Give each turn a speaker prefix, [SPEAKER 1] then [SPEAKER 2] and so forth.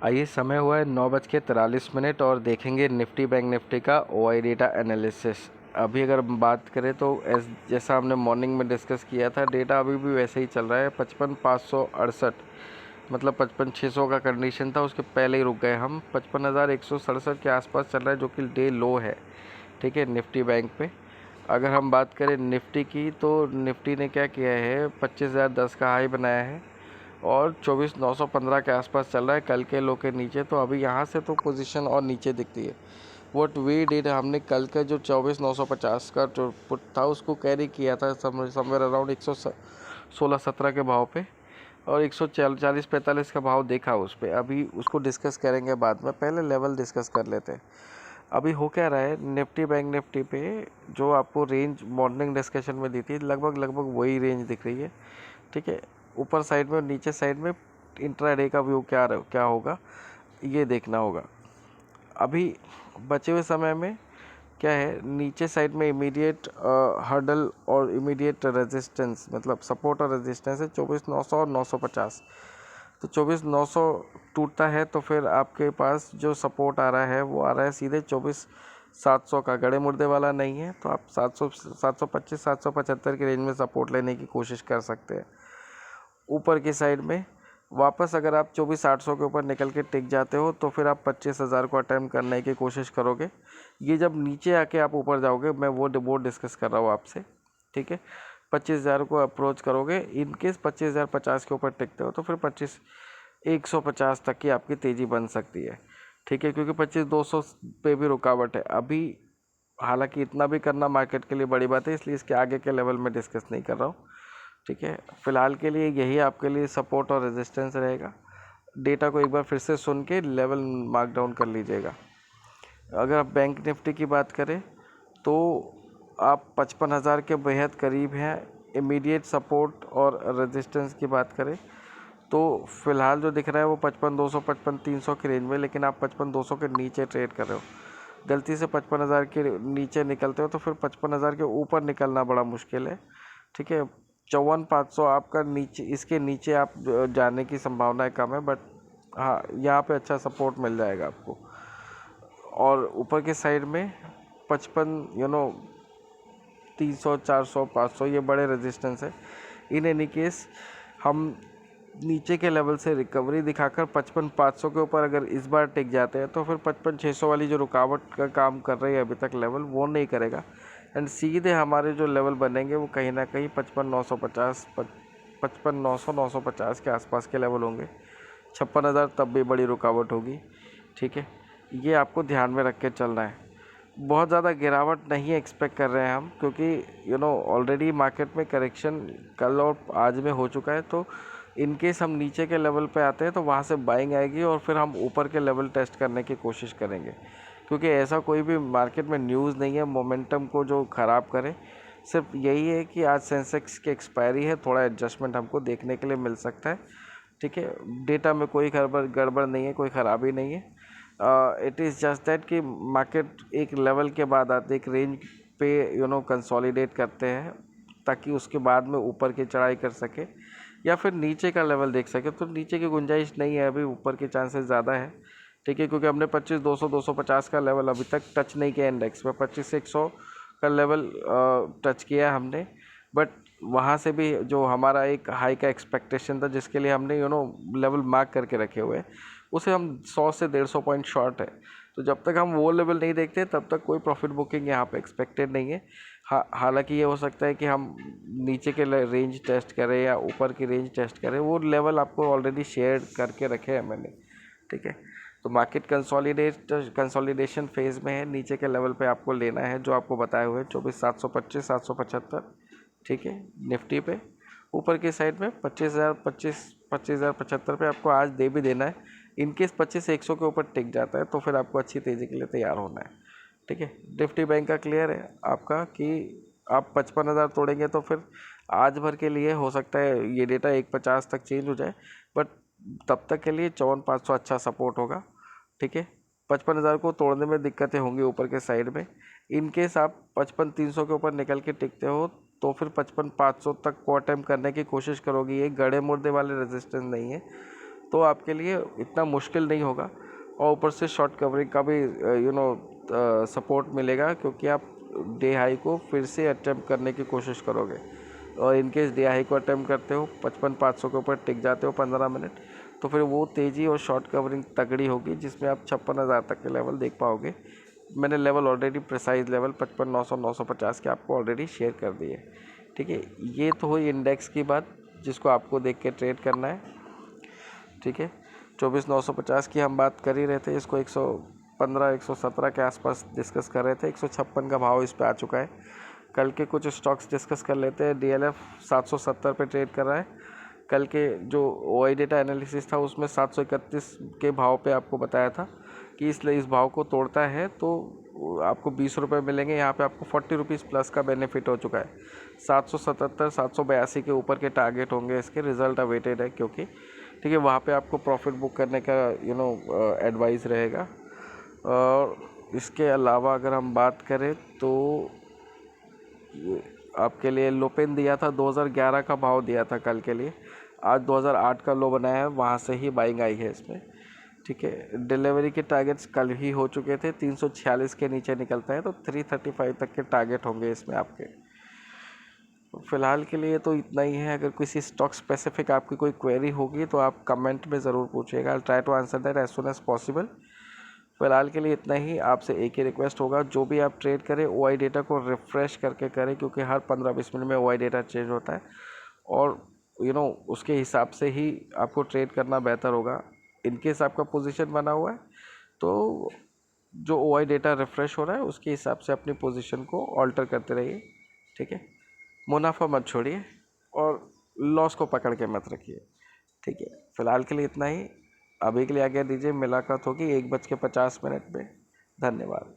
[SPEAKER 1] आइए, समय हुआ है 9:43 और देखेंगे निफ्टी बैंक निफ्टी का ओआई डेटा एनालिसिस। अभी अगर हम बात करें तो जैसा हमने मॉर्निंग में डिस्कस किया था, डेटा अभी भी वैसे ही चल रहा है। 55,568 मतलब 55,600 का कंडीशन था, उसके पहले ही रुक गए हम। 55,167 के आसपास चल रहा है, जो कि डे लो है। ठीक है, निफ्टी बैंक पे अगर हम बात करें निफ्टी की, तो निफ्टी ने क्या किया है, 25,010 का हाई बनाया है और 24,915 के आसपास चल रहा है कल के लो के नीचे। तो अभी यहाँ से तो पोजीशन और नीचे दिखती है। व्हाट वी डिड, हमने कल का जो 24,950 का जो पुट था उसको कैरी किया था समवेयर अराउंड 116-17 के भाव पे, और 140-45 का भाव देखा उस पर। अभी उसको डिस्कस करेंगे बाद में, पहले लेवल डिस्कस कर लेते हैं। अभी हो क्या रहा है निफ्टी बैंक निफ्टी पे, जो आपको रेंज मॉर्निंग डिस्कशन में दी थी, लगभग वही रेंज दिख रही है। ठीक है, ऊपर साइड में और नीचे साइड में इंट्राडे का व्यू क्या होगा, ये देखना होगा। अभी बचे हुए समय में क्या है, नीचे साइड में इमीडिएट हर्डल और इमीडिएट रेजिस्टेंस, मतलब सपोर्ट और रेजिस्टेंस है 24,900 और 950। तो 24,900 टूटता है तो फिर आपके पास जो सपोर्ट आ रहा है वो आ रहा है सीधे 24,700 का, गड़े मुर्दे वाला नहीं है। तो आप 725 775 की रेंज में सपोर्ट लेने की कोशिश कर सकते हैं। ऊपर की साइड में वापस अगर आप 24,800 के ऊपर निकल के टिक जाते हो तो फिर आप 25,000 को अटैम्प्ट करने की कोशिश करोगे। ये जब नीचे आके आप ऊपर जाओगे, मैं वो डिस्कस कर रहा हूँ आपसे। ठीक है, 25,000 को अप्रोच करोगे। इनकेस 25,050 के ऊपर टिकते हो तो फिर 150 तक की आपकी तेज़ी बन सकती है। ठीक है, क्योंकि 25,200 पे भी रुकावट है अभी। हालांकि इतना भी करना मार्केट के लिए बड़ी बात है, इसलिए इसके आगे के लेवल में डिस्कस नहीं कर रहा हूँ। ठीक है, फिलहाल के लिए यही आपके लिए सपोर्ट और रेजिस्टेंस रहेगा। डेटा को एक बार फिर से सुन के लेवल मार्क डाउन कर लीजिएगा। अगर आप बैंक निफ्टी की बात करें तो आप 55,000 के बेहद करीब हैं। इमीडिएट सपोर्ट और रेजिस्टेंस की बात करें तो फिलहाल जो दिख रहा है वो 55,200 55,300 की रेंज में, लेकिन आप 55,200 के नीचे ट्रेड कर रहे हो। गलती से 55,000 के नीचे निकलते हो तो फिर 55,000 के ऊपर निकलना बड़ा मुश्किल है। ठीक है, 54,500 आपका नीचे, इसके नीचे आप जाने की संभावना कम है, बट हाँ यहाँ पे अच्छा सपोर्ट मिल जाएगा आपको। और ऊपर के साइड में 55 300 400 500 ये बड़े रेजिस्टेंस है। इन एनी केस हम नीचे के लेवल से रिकवरी दिखाकर 55,500 के ऊपर अगर इस बार टिक जाते हैं तो फिर 55,600 वाली जो रुकावट का काम कर रही है अभी तक लेवल, वो नहीं करेगा। एंड सीधे हमारे जो लेवल बनेंगे वो कहीं ना कहीं 55,950 55,900 950 के आसपास के लेवल होंगे। 56,000 तब भी बड़ी रुकावट होगी। ठीक है, ये आपको ध्यान में रख के चलना है। बहुत ज़्यादा गिरावट नहीं एक्सपेक्ट कर रहे हैं हम, क्योंकि ऑलरेडी मार्केट में करेक्शन कल और आज में हो चुका है। तो इनकेस हम नीचे के लेवल पे आते हैं तो वहाँ से बाइंग आएगी और फिर हम ऊपर के लेवल टेस्ट करने की कोशिश करेंगे, क्योंकि ऐसा कोई भी मार्केट में न्यूज़ नहीं है मोमेंटम को जो ख़राब करे। सिर्फ यही है कि आज सेंसेक्स की एक्सपायरी है, थोड़ा एडजस्टमेंट हमको देखने के लिए मिल सकता है। ठीक है, डेटा में कोई गड़बड़ नहीं है, कोई ख़राबी नहीं है। इट इज़ जस्ट दैट कि मार्केट एक लेवल के बाद आते एक रेंज पे कंसोलिडेट करते हैं, ताकि उसके बाद में ऊपर की चढ़ाई कर सके या फिर नीचे का लेवल देख सके। तो नीचे की गुंजाइश नहीं है अभी, ऊपर के चांसेस ज़्यादा है। ठीक है, क्योंकि हमने 25,200 250 का लेवल अभी तक टच नहीं किया इंडेक्स में। 25,100 का लेवल टच किया हमने, बट वहाँ से भी जो हमारा एक हाई का एक्सपेक्टेशन था, जिसके लिए हमने लेवल मार्क करके रखे हुए हैं, उसे हम 100 से 150 पॉइंट शॉर्ट है। तो जब तक हम वो लेवल नहीं देखते तब तक कोई प्रॉफिट बुकिंग यहाँ पे एक्सपेक्टेड नहीं है। हालांकि ये हो सकता है कि हम नीचे के रेंज टेस्ट करें या ऊपर की रेंज टेस्ट करें, वो लेवल आपको ऑलरेडी शेयर करके रखे हैं मैंने। ठीक है, तो मार्केट कंसोलिडेशन फेज़ में है। नीचे के लेवल पे आपको लेना है जो आपको बताए हुए 24,725 775। ठीक है, निफ्टी पे ऊपर की साइड में 25,075 पे आपको आज दे भी देना है। इनकेस 25,100 के ऊपर टिक जाता है तो फिर आपको अच्छी तेज़ी के लिए तैयार होना है। ठीक है, निफ्टी बैंक का क्लियर है आपका कि आप 55,000 तोड़ेंगे तो फिर आज भर के लिए हो सकता है ये डेटा 150 तक चेंज हो जाए, बट तब तक के लिए 54,500 अच्छा सपोर्ट होगा। ठीक है, 55,000 को तोड़ने में दिक्कतें होंगी ऊपर के साइड में। इनकेस आप 55,300 के ऊपर निकल के टिकते हो तो फिर 55,500 तक को अटैम्प्ट करने की कोशिश करोगे। ये गड़े मुर्दे वाले रेजिस्टेंस नहीं है, तो आपके लिए इतना मुश्किल नहीं होगा, और ऊपर से शॉर्ट कवरिंग का भी सपोर्ट मिलेगा, क्योंकि आप डे हाई को फिर से अटेम्प्ट करने की कोशिश करोगे, और इनकेस डे हाई को अटेम्प्ट करते हो 55,500 के ऊपर टिक जाते हो 15 मिनट, तो फिर वो तेज़ी और शॉर्ट कवरिंग तगड़ी होगी, जिसमें आप 56,000 तक के लेवल देख पाओगे। मैंने लेवल ऑलरेडी प्रिसाइज लेवल 55,900 950 के आपको ऑलरेडी शेयर कर दिए। ठीक है, ये तो हुई इंडेक्स की बात, जिसको आपको देख के ट्रेड करना है। ठीक है, 24,950 की हम बात कर ही रहे थे, इसको 115 117 के आसपास डिस्कस कर रहे थे। 156 का भाव इस पे आ चुका है। कल के कुछ स्टॉक्स डिस्कस कर लेते हैं। DLF 770 पे ट्रेड कर रहा है। कल के जो OI डेटा एनालिसिस था उसमें 731 के भाव पे आपको बताया था कि इसलिए इस भाव को तोड़ता है तो आपको 20 रुपये मिलेंगे। यहाँ पे आपको 40 रुपीज़ प्लस का बेनिफिट हो चुका है। 777 782 के ऊपर के टारगेट होंगे, इसके रिजल्ट अवेटेड है, क्योंकि ठीक है वहाँ पे आपको प्रॉफिट बुक करने का एडवाइस रहेगा। और इसके अलावा अगर हम बात करें तो आपके लिए लोपेन दिया था 2011 का भाव दिया था कल के लिए, आज 2008 का लो बनाया है, वहाँ से ही बाइंग आई है इसमें। ठीक है, डिलीवरी के टारगेट्स कल ही हो चुके थे। 346 के नीचे निकलता है तो 335 तक के टारगेट होंगे इसमें आपके। फ़िलहाल के लिए तो इतना ही है। अगर किसी स्टॉक स्पेसिफिक आपकी कोई क्वेरी होगी तो आप कमेंट में ज़रूर पूछिएगा। I try to answer that as soon as possible. फ़िलहाल के लिए इतना ही। आपसे एक ही रिक्वेस्ट होगा, जो भी आप ट्रेड करें OI डेटा को रिफ़्रेश करके करें, क्योंकि हर 15-20 मिनट में OI डेटा चेंज होता है, और उसके हिसाब से ही आपको ट्रेड करना बेहतर होगा। इनकेस आपका पोजीशन बना हुआ है तो जो OI डेटा रिफ़्रेश हो रहा है उसके हिसाब से अपनी पोजीशन को ऑल्टर करते रहिए। ठीक है, मुनाफा मत छोड़िए और लॉस को पकड़ के मत रखिए। ठीक है, फ़िलहाल के लिए इतना ही। अभी के लिए आज्ञा दीजिए, मुलाकात होगी 1:50 में। धन्यवाद।